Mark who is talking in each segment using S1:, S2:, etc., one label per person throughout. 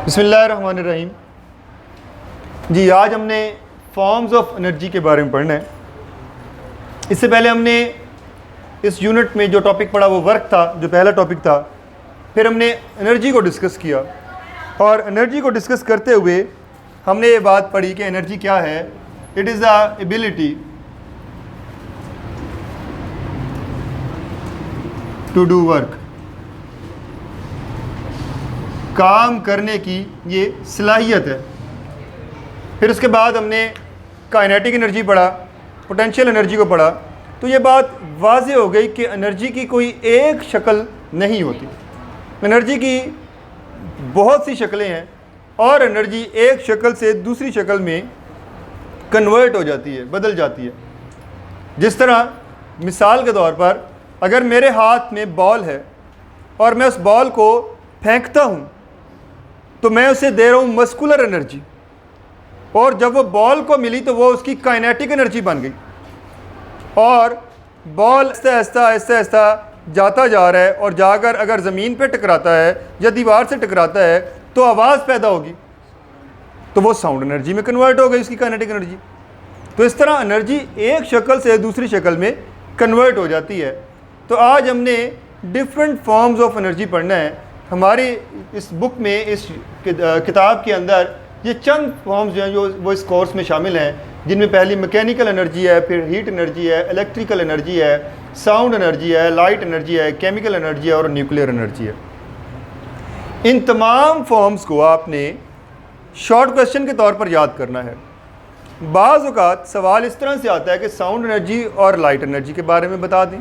S1: बिस्मिल्लाहिर्रहमानिर्रहीम। जी, आज हमने फॉर्म्स ऑफ एनर्जी के बारे में पढ़ना है। इससे पहले हमने इस यूनिट में जो टॉपिक पढ़ा वो वर्क था, जो पहला टॉपिक था। फिर हमने एनर्जी को डिस्कस किया और एनर्जी को डिस्कस करते हुए हमने ये बात पढ़ी कि एनर्जी क्या है। It is the ability to do work, काम करने की ये सलाहियत है। फिर उसके बाद हमने काइनेटिक एनर्जी पढ़ा, पोटेंशियल एनर्जी को पढ़ा। तो ये बात वाज़ेह हो गई कि एनर्जी की कोई एक शक्ल नहीं होती, एनर्जी की बहुत सी शक्लें हैं और एनर्जी एक शक्ल से दूसरी शक्ल में कन्वर्ट हो जाती है, बदल जाती है। जिस तरह मिसाल के तौर पर अगर मेरे हाथ में बॉल है और मैं उस बॉल को फेंकता हूँ तो मैं उसे दे रहा हूँ मस्कुलर एनर्जी, और जब वो बॉल को मिली तो वो उसकी काइनेटिक एनर्जी बन गई और बॉल आहिस्ता आहिस्ता जाता जा रहा है और जाकर अगर ज़मीन पे टकराता है या दीवार से टकराता है तो आवाज़ पैदा होगी, तो वो साउंड एनर्जी में कन्वर्ट हो गई उसकी काइनेटिक एनर्जी। तो इस तरह एनर्जी एक शक्ल से दूसरी शक्ल में कन्वर्ट हो जाती है। तो आज हमने डिफरेंट फॉर्म्स ऑफ एनर्जी पढ़ना है। हमारी इस बुक में, इस किताब के अंदर ये चंद फॉर्म्स जो हैं जो वो इस कोर्स में शामिल हैं, जिनमें पहली मैकेनिकल एनर्जी है, फिर हीट एनर्जी है, इलेक्ट्रिकल एनर्जी है, साउंड एनर्जी है, लाइट एनर्जी है, केमिकल एनर्जी है और न्यूक्लियर एनर्जी है। इन तमाम फॉर्म्स को आपने शॉर्ट क्वेश्चन के तौर पर याद करना है। बाज़ औक़ात सवाल इस तरह से आता है कि साउंड एनर्जी और लाइट एनर्जी के बारे में बता दें,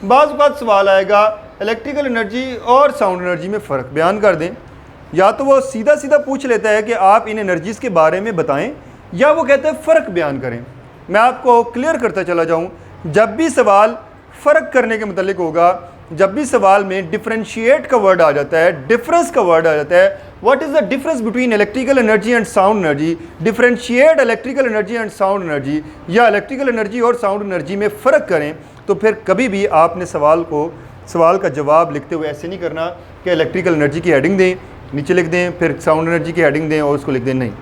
S1: बाज़ औक़ात सवाल आएगा इलेक्ट्रिकल एनर्जी और साउंड एनर्जी में फ़र्क बयान कर दें। या तो वो सीधा सीधा पूछ लेता है कि आप इन एनर्जीज़ के बारे में बताएं, या वो कहते हैं फ़र्क बयान करें। मैं आपको क्लियर करता चला जाऊं, जब भी सवाल फ़र्क करने के मुतल्लिक होगा, जब भी सवाल में डिफरेंशिएट का वर्ड आ जाता है, डिफरेंस का वर्ड आ जाता है, what is the difference between electrical energy and sound energy, differentiate electrical energy and sound energy, या इलेक्ट्रिकल एनर्जी और साउंड एनर्जी में फ़र्क करें, तो फिर कभी भी आपने सवाल का जवाब लिखते हुए ऐसे नहीं करना कि इलेक्ट्रिकल एनर्जी की हेडिंग दें, नीचे लिख दें, फिर साउंड एनर्जी की हेडिंग दें और उसको लिख दें। नहीं,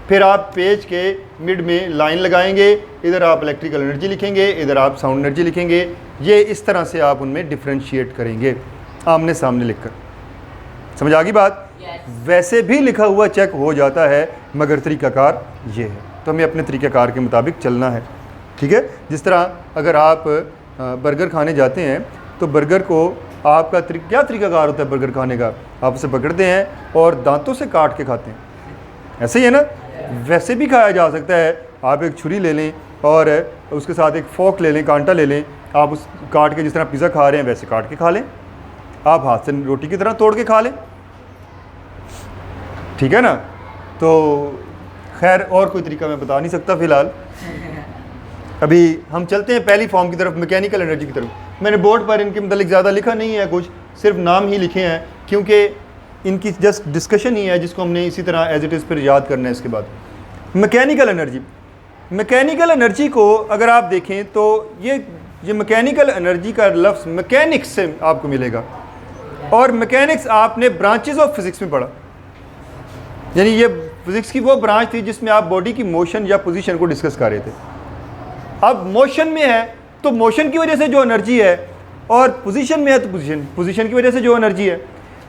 S1: फिर आप पेज के मिड में लाइन लगाएंगे, इधर आप इलेक्ट्रिकल एनर्जी लिखेंगे, इधर आप साउंड एनर्जी लिखेंगे। ये इस तरह से आप उनमें डिफ्रेंशिएट करेंगे आमने सामने लिखकर। समझ आ गई बात? वैसे भी लिखा हुआ चेक हो जाता है, मगर तरीक़ाकार ये है, तो हमें अपने तरीक़ाकार के मुताबिक चलना है। ठीक है? जिस तरह अगर आप बर्गर खाने जाते हैं तो बर्गर को आपका क्या तरीक़ाकार होता है बर्गर खाने का? आप उसे पकड़ते हैं और दांतों से काट के खाते हैं, ऐसे ही है ना? वैसे भी खाया जा सकता है। आप एक छुरी ले लें और उसके साथ एक फोक ले लें, कांटा ले लें, आप उस काट के जिस तरह पिज़्ज़ा खा रहे हैं वैसे काट के खा लें, आप हाथ से रोटी की तरह तोड़ के खा लें। ठीक है ना? तो खैर और कोई तरीका मैं बता नहीं सकता फ़िलहाल। अभी हम चलते हैं पहली फॉर्म की तरफ, मैकेनिकल एनर्जी की तरफ। मैंने बोर्ड पर इनके मतलब ज़्यादा लिखा नहीं है, कुछ सिर्फ नाम ही लिखे हैं, क्योंकि इनकी जस्ट डिस्कशन ही है जिसको हमने इसी तरह एज इट इज़ फिर याद करना है। इसके बाद मैकेनिकल एनर्जी, मैकेनिकल एनर्जी को अगर आप देखें तो ये मैकेनिकल एनर्जी का लफ्ज़ मैकेनिक्स से आपको मिलेगा, और मैकेनिक्स आपने ब्रांचेस ऑफ फिज़िक्स में पढ़ा, यानी ये फिज़िक्स की वो ब्रांच थी जिसमें आप बॉडी की मोशन या पोजीशन को डिस्कस कर रहे थे। अब मोशन में है तो मोशन की वजह से जो एनर्जी है, और पोजीशन में है तो पोजीशन की वजह से जो एनर्जी है।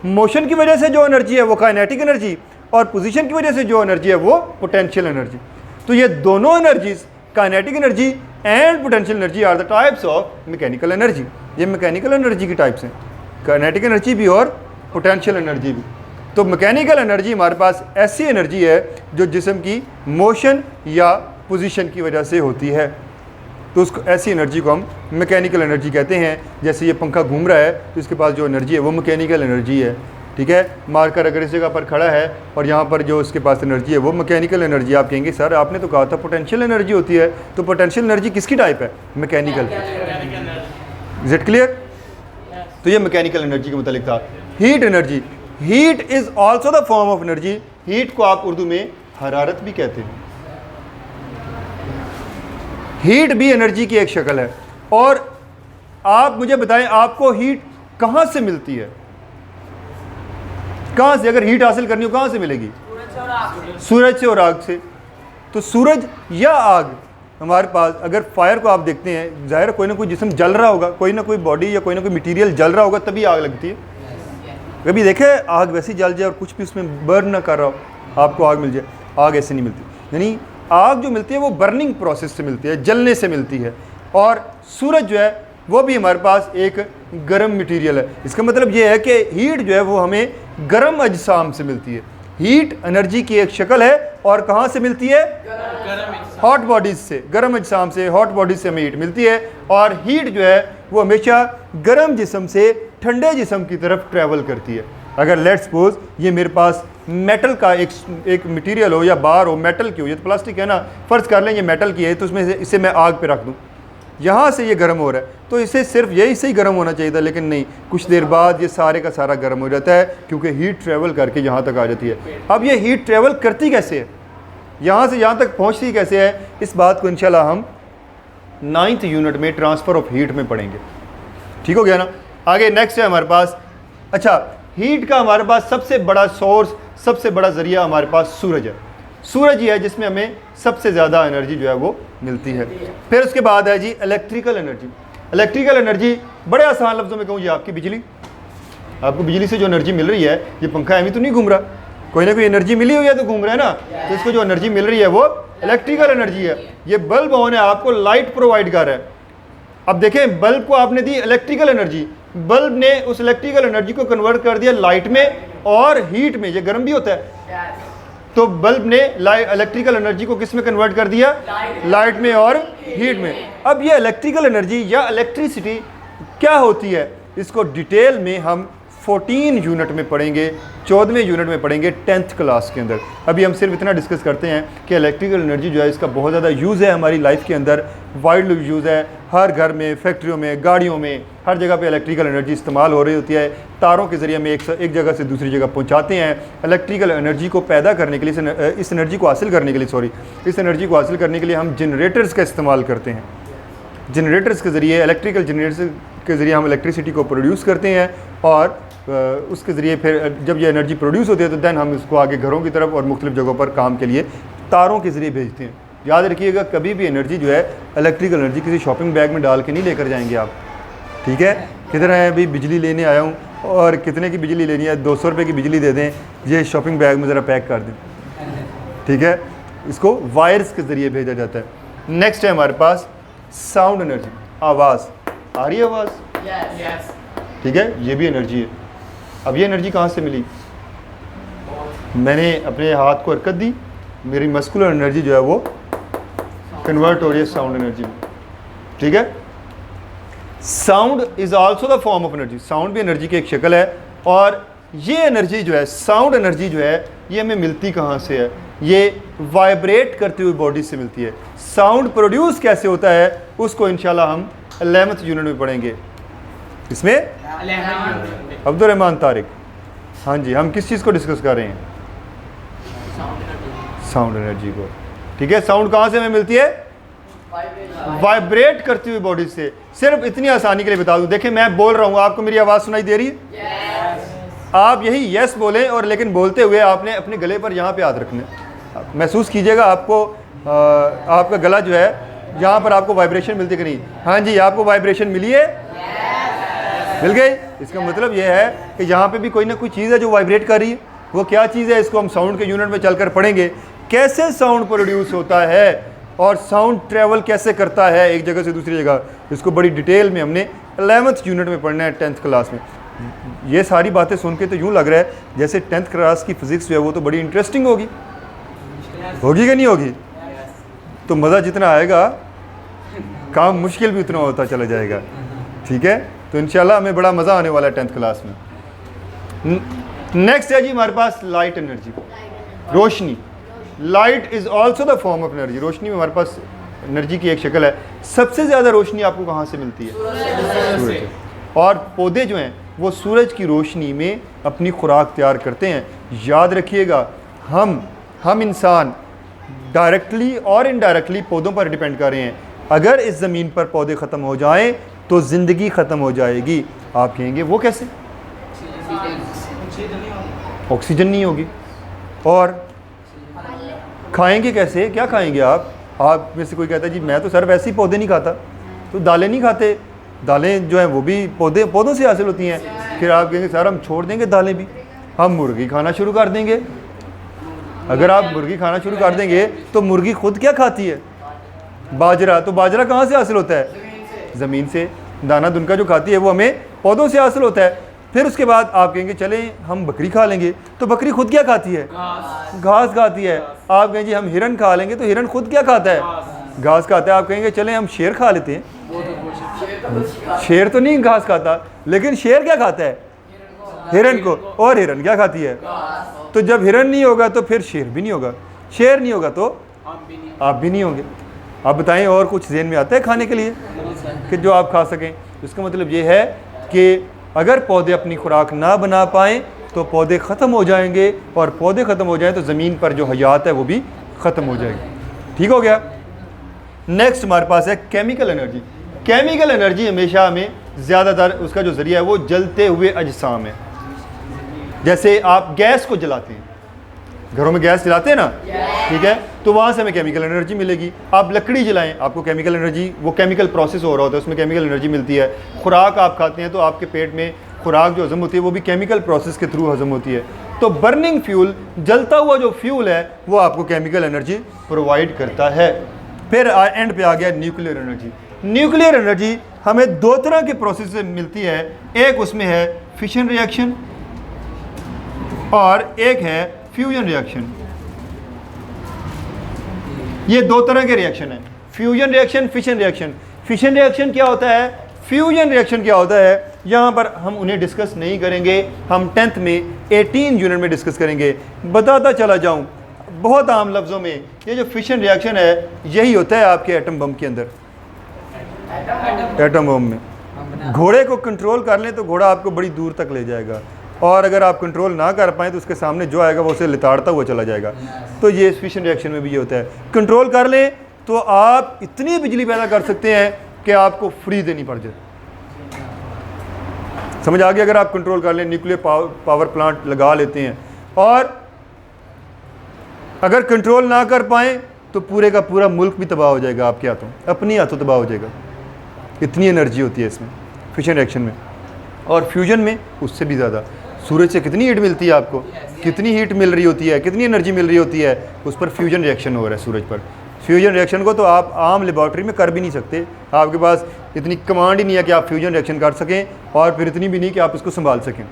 S1: मोशन की वजह से जो एनर्जी है वो काइनेटिक एनर्जी, और पोजीशन की वजह से जो एनर्जी है वो पोटेंशियल एनर्जी। तो ये दोनों energies, kinetic energy and potential energy, are the types of mechanical energy. ये मैकेनिकल एनर्जी की टाइप्स हैं, काइनेटिक एनर्जी भी और पोटेंशियल एनर्जी भी। तो मैकेनिकल एनर्जी हमारे पास ऐसी एनर्जी है जो जिस्म की मोशन या पोजीशन की वजह से होती है, तो उसको ऐसी एनर्जी को हम मैकेनिकल एनर्जी कहते हैं। जैसे ये पंखा घूम रहा है तो इसके पास जो एनर्जी है वो मैकेनिकल एनर्जी है। ठीक है? मार्कर अगर इस जगह पर खड़ा है और यहाँ पर जो उसके पास एनर्जी है वो मैकेनिकल एनर्जी। आप कहेंगे सर आपने तो कहा था पोटेंशियल एनर्जी होती है, तो पोटेंशियल एनर्जी किसकी टाइप है? मैकेनिकल। Is it clear? तो ये मैकेनिकल एनर्जी के मुतालिक था। Heat energy, heat is also the form of energy. Heat को आप उर्दू में हरारत भी कहते हैं। हीट भी एनर्जी की एक शक्ल है। और आप मुझे बताएं आपको हीट कहाँ से मिलती है? कहाँ से? अगर हीट हासिल करनी हो कहाँ से मिलेगी? सूरज से और आग से। तो सूरज या आग हमारे पास, अगर फायर को आप देखते हैं, ज़ाहिर कोई ना कोई जिस्म जल रहा होगा, कोई ना कोई बॉडी या कोई ना कोई मटेरियल जल रहा होगा तभी आग लगती है। कभी देखे आग वैसी जल जाए और कुछ भी उसमें बर्न ना कर रहा हो आपको आग मिल जाए? आग ऐसे नहीं मिलती। यानी आग जो मिलती है वो बर्निंग प्रोसेस से मिलती है, जलने से मिलती है। और सूरज जो है वो भी हमारे पास एक गर्म मटेरियल है। इसका मतलब ये है कि हीट जो है वो हमें गर्म अजसाम से मिलती है। हीट एनर्जी की एक शक्ल है और कहाँ से मिलती है? हॉट बॉडीज से, गर्म अजसाम से, हॉट बॉडीज से हमें हीट मिलती है। और हीट जो है वो हमेशा गर्म जिस्म से ठंडे जिस्म की तरफ ट्रैवल करती है। अगर लेट्स सपोज ये मेरे पास मेटल का एक मटेरियल हो या बार हो, मेटल की हो, ये तो प्लास्टिक है ना, फ़र्ज़ कर लें ये मेटल की है, तो उसमें से इसे मैं आग पे रख दूँ, यहाँ से ये गर्म हो रहा है, तो इसे सिर्फ यही से ही गर्म होना चाहिए था, लेकिन नहीं, कुछ देर बाद ये सारे का सारा गर्म हो जाता है क्योंकि हीट ट्रेवल करके यहाँ तक आ जाती है। अब ये हीट ट्रेवल करती कैसे है, यहाँ से यहाँ तक पहुँचती कैसे है, इस बात को इंशाल्लाह हम 9th यूनिट में ट्रांसफ़र ऑफ हीट में पढ़ेंगे। ठीक हो गया ना? आगे नेक्स्ट है हमारे पास, अच्छा हीट का हमारे पास सबसे बड़ा सोर्स, सबसे बड़ा ज़रिया हमारे पास सूरज है। सूरज ही है जिसमें हमें सबसे ज़्यादा एनर्जी जो है वो मिलती है। फिर उसके बाद है जी इलेक्ट्रिकल एनर्जी। इलेक्ट्रिकल एनर्जी बड़े आसान लफ्ज़ों में कहूँ, ये आपकी बिजली, आपको बिजली से जो एनर्जी मिल रही है, ये पंखा एवं तो नहीं घूम रहा, कोई ना कोई एनर्जी मिली हुई है तो घूम रहा है ना, तो इसको जो एनर्जी मिल रही है वो इलेक्ट्रिकल एनर्जी है। ये बल्ब ऑन है, आपको लाइट प्रोवाइड कर रहा है। अब देखें, बल्ब को आपने दी इलेक्ट्रिकल एनर्जी, बल्ब ने उस इलेक्ट्रिकल एनर्जी को कन्वर्ट कर दिया लाइट में और हीट में, ये गर्म भी होता है, तो बल्ब ने इलेक्ट्रिकल एनर्जी को किस में कन्वर्ट कर दिया? लाइट में और हीट में। अब ये इलेक्ट्रिकल एनर्जी या इलेक्ट्रिसिटी क्या होती है, इसको डिटेल में हम 14 यूनिट में पढ़ेंगे, 14वें यूनिट में पढ़ेंगे 10th क्लास के अंदर। अभी हम सिर्फ इतना डिस्कस करते हैं कि इलेक्ट्रिकल एनर्जी जो है इसका बहुत ज़्यादा यूज़ है हमारी लाइफ के अंदर, वाइड यूज़ है, हर घर में, फैक्ट्रियों में, गाड़ियों में, हर जगह पे इलेक्ट्रिकल एनर्जी इस्तेमाल हो रही होती है। तारों के ज़रिए हम एक जगह से दूसरी जगह पहुंचाते हैं। इलेक्ट्रिकल एनर्जी को पैदा करने के लिए, इस एनर्जी को हासिल करने के लिए, इस एनर्जी को हासिल करने के लिए हम जनरेटर्स का इस्तेमाल करते हैं। जनरेटर्स के ज़रिए, इलेक्ट्रिकल जनरेटर्स के ज़रिए हम इलेक्ट्रिसिटी को प्रोड्यूस करते हैं और उसके ज़रिए फिर जब ये एनर्जी प्रोड्यूस होती है तो दैन हम इसको आगे घरों की तरफ और मुख्तलिफ़ जगहों पर काम के लिए तारों के ज़रिए भेजते हैं। याद रखिएगा, कभी भी एनर्जी जो है इलेक्ट्रिकल एनर्जी किसी शॉपिंग बैग में डाल के नहीं लेकर जाएंगे आप। ठीक है, किधर है अभी बिजली लेने आया हूँ और कितने की बिजली लेनी है, 200 रुपये की बिजली दे दें, ये शॉपिंग बैग में ज़रा पैक कर दें। ठीक है, इसको वायर्स के ज़रिए भेजा जाता है। नेक्स्ट है हमारे पास साउंड एनर्जी, आवाज़। आ रही है आवाज़? ठीक है, ये भी एनर्जी है। अब ये एनर्जी कहाँ से मिली? मैंने अपने हाथ को हरकत दी, मेरी मस्कुलर एनर्जी जो है वो कन्वर्ट हो रही है साउंड एनर्जी में। ठीक है, sound is also the form of energy. Sound भी एनर्जी की एक शक्ल है और ये एनर्जी जो है, साउंड एनर्जी जो है, ये हमें मिलती कहाँ से है? ये वाइब्रेट करती हुई बॉडी से मिलती है। साउंड प्रोड्यूस कैसे होता है उसको इंशाल्लाह हम 11th यूनिट में पढ़ेंगे। इसमें अब्दुल रहमान तारिक, हाँ जी, हम किस चीज़ को डिस्कस कर रहे हैं? साउंड एनर्जी को। ठीक है, साउंड कहाँ से हमें मिलती है? वाइब्रेट करती हुई बॉडी से। सिर्फ इतनी आसानी के लिए बता दूं, देखें मैं बोल रहा हूँ, आपको मेरी आवाज़ सुनाई दे रही है? आप यही यस बोलें और लेकिन बोलते हुए आपने अपने गले पर यहाँ पे हाथ रखना है। महसूस कीजिएगा आपको आपका गला जो है, यहाँ पर आपको वाइब्रेशन मिलती कि नहीं? हाँ जी, आपको वाइब्रेशन मिली है? मिल गई। इसका मतलब यह है कि यहाँ पे भी कोई ना कोई चीज़ है जो वाइब्रेट कर रही है। वो क्या चीज़ है, इसको हम साउंड के यूनिट में चलकर पढ़ेंगे, कैसे साउंड प्रोड्यूस होता है और साउंड ट्रैवल कैसे करता है एक जगह से दूसरी जगह। इसको बड़ी डिटेल में हमने 11th यूनिट में पढ़ना है 10th क्लास में। ये सारी बातें सुन के तो यूँ लग रहा है जैसे 10th क्लास की फिज़िक्स जो है वो तो बड़ी इंटरेस्टिंग होगी कि नहीं होगी? तो मज़ा जितना आएगा काम मुश्किल भी उतना होता चला जाएगा। ठीक है, तो इंशाल्लाह हमें बड़ा मज़ा आने वाला है 10th क्लास में। नेक्स्ट है जी हमारे पास लाइट एनर्जी, रोशनी। Light is also the form of energy. रोशनी में हमारे पास एनर्जी की एक शक्ल है। सबसे ज़्यादा रोशनी आपको कहाँ से मिलती है? सूरज से। और पौधे जो हैं वो सूरज की रोशनी में अपनी खुराक तैयार करते हैं। याद रखिएगा, हम इंसान डायरेक्टली और इनडायरेक्टली पौधों पर डिपेंड कर रहे हैं। अगर इस ज़मीन पर पौधे ख़त्म हो जाएं तो ज़िंदगी ख़त्म हो जाएगी। आप कहेंगे वो कैसे? ऑक्सीजन नहीं होगी। और खाएंगे कैसे, क्या खाएंगे आप में से कोई कहता है जी मैं तो सर वैसे ही पौधे नहीं खाता, तो दालें नहीं खाते, दालें जो हैं वो भी पौधों से हासिल होती हैं। फिर आप कहेंगे सर हम छोड़ देंगे दालें भी, हम मुर्गी खाना शुरू कर देंगे। अगर आप मुर्गी खाना शुरू कर देंगे तो मुर्गी खुद क्या खाती है, बाजरा, तो बाजरा कहाँ से हासिल होता है, ज़मीन से। दाना दुनका जो खाती है वो हमें पौधों से हासिल होता है। फिर उसके बाद आप कहेंगे चलें हम बकरी खा लेंगे, तो बकरी खुद क्या खाती है, घास खाती है। आप कहेंगे जी हम हिरन खा लेंगे, तो हिरन खुद क्या खाता है, घास खाता है। आप कहेंगे चलें हम शेर खा लेते हैं, शेर तो नहीं घास खाता, लेकिन शेर क्या खाता है, हिरन को, और हिरन क्या खाती है। तो जब हिरन नहीं होगा तो फिर शेर भी नहीं होगा, शेर नहीं होगा तो आप भी नहीं होंगे। आप बताएं और कुछ ज़हन में आता है खाने के लिए कि जो आप खा सकें। इसका मतलब ये है कि अगर पौधे अपनी खुराक ना बना पाएँ तो पौधे ख़त्म हो जाएंगे, और पौधे ख़त्म हो जाएं तो ज़मीन पर जो हयात है वो भी ख़त्म हो जाएगी। ठीक हो गया। नेक्स्ट हमारे पास है केमिकल एनर्जी। केमिकल एनर्जी हमेशा हमें ज़्यादातर उसका जो ज़रिया है वो जलते हुए अजसाम है। जैसे आप गैस को जलाते हैं, घरों में गैस जलाते हैं ना, ठीक है, तो वहाँ से हमें केमिकल एनर्जी मिलेगी। आप लकड़ी जलाएं, आपको केमिकल एनर्जी, वो केमिकल प्रोसेस हो रहा होता है, उसमें केमिकल एनर्जी मिलती है। खुराक आप खाते हैं तो आपके पेट में खुराक जो हज़म होती है वो भी केमिकल प्रोसेस के थ्रू हज़म होती है। तो बर्निंग फ्यूल, जलता हुआ जो फ्यूल है वो आपको केमिकल एनर्जी प्रोवाइड करता है। फिर एंड पे आ गया न्यूक्लियर एनर्जी। न्यूक्लियर एनर्जी हमें दो तरह के प्रोसेस से मिलती है, एक उसमें है फिशन रिएक्शन और एक है फ्यूजन रिएक्शन। ये दो तरह के रिएक्शन है, fusion reaction, fission reaction. Fission reaction क्या होता है, फ्यूजन रिएक्शन क्या होता है, यहाँ पर हम उन्हें डिस्कस नहीं करेंगे, हम 10th में 18 यूनिट में डिस्कस करेंगे। बताता चला जाऊँ बहुत आम लफ्ज़ों में, ये जो फिशन रिएक्शन है यही होता है आपके एटम बम के अंदर, एटम बम में। घोड़े को कंट्रोल कर लें तो घोड़ा आपको बड़ी दूर तक ले जाएगा, और अगर आप कंट्रोल ना कर पाएँ तो उसके सामने जो आएगा वो उसे लिताड़ता हुआ चला जाएगा। तो ये फिशन रिएक्शन में भी ये होता है। कंट्रोल कर लें तो आप इतनी बिजली पैदा कर सकते हैं कि आपको फ्री देनी पड़ जाए। समझ आ गया। अगर आप कंट्रोल कर लें, न्यूक्लियर पावर प्लांट लगा लेते हैं, और अगर कंट्रोल ना कर पाएँ तो पूरे का पूरा मुल्क भी तबाह हो जाएगा, आपके हाथों, अपनी हाथों तबाह हो जाएगा। इतनी एनर्जी होती है इसमें, फिशन रिएक्शन में। और फ्यूजन में उससे भी ज़्यादा। सूरज से कितनी हीट मिलती है आपको, कितनी हीट मिल रही होती है, कितनी एनर्जी मिल रही होती है, उस पर फ्यूजन रिएक्शन हो रहा है सूरज पर। फ्यूजन रिएक्शन को तो आप आम लेबॉर्ट्री में कर भी नहीं सकते, आपके पास इतनी कमांड ही नहीं है कि आप फ्यूजन रिएक्शन कर सकें, और फिर इतनी भी नहीं कि आप इसको संभाल सकें।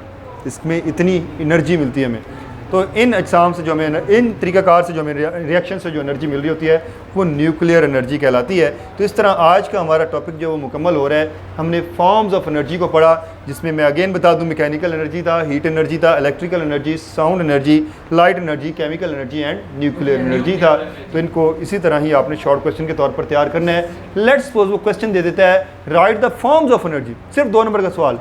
S1: इसमें इतनी एनर्जी मिलती है हमें। तो इन अजसाम से जो हमें, इन तरीक़ाकार से जो हमें रिएक्शन से जो एनर्जी मिल रही होती है वो न्यूक्लियर एनर्जी कहलाती है। तो इस तरह आज का हमारा टॉपिक जो वो मुकम्मल हो रहा है। हमने फॉर्म्स ऑफ एनर्जी को पढ़ा, जिसमें मैं अगेन बता दूं मैकेनिकल एनर्जी था, हीट एनर्जी था, electrical energy, sound energy, light energy, chemical energy and nuclear energy था। तो इनको इसी तरह ही आपने शॉर्ट क्वेश्चन के तौर पर तैयार करना है। लेट्स सपोज वो क्वेश्चन दे देता है right the forms of energy, सिर्फ 2 नंबर का सवाल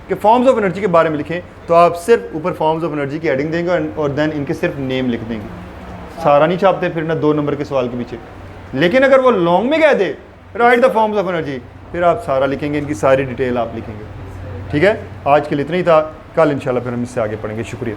S1: कि फॉर्म्स ऑफ एनर्जी के बारे में लिखें, तो आप सिर्फ ऊपर फॉर्म्स ऑफ एनर्जी की हेडिंग देंगे और देन इनके सिर्फ नेम लिख देंगे। सारा नहीं छापते फिर ना 2 नंबर के सवाल के पीछे। लेकिन अगर वो लॉन्ग में कह दे write the forms of energy, फिर आप सारा लिखेंगे, इनकी सारी डिटेल आप लिखेंगे। ठीक है, आज के लिए इतना ही था। कल इंशाल्लाह फिर हम इससे आगे पढ़ेंगे। शुक्रिया।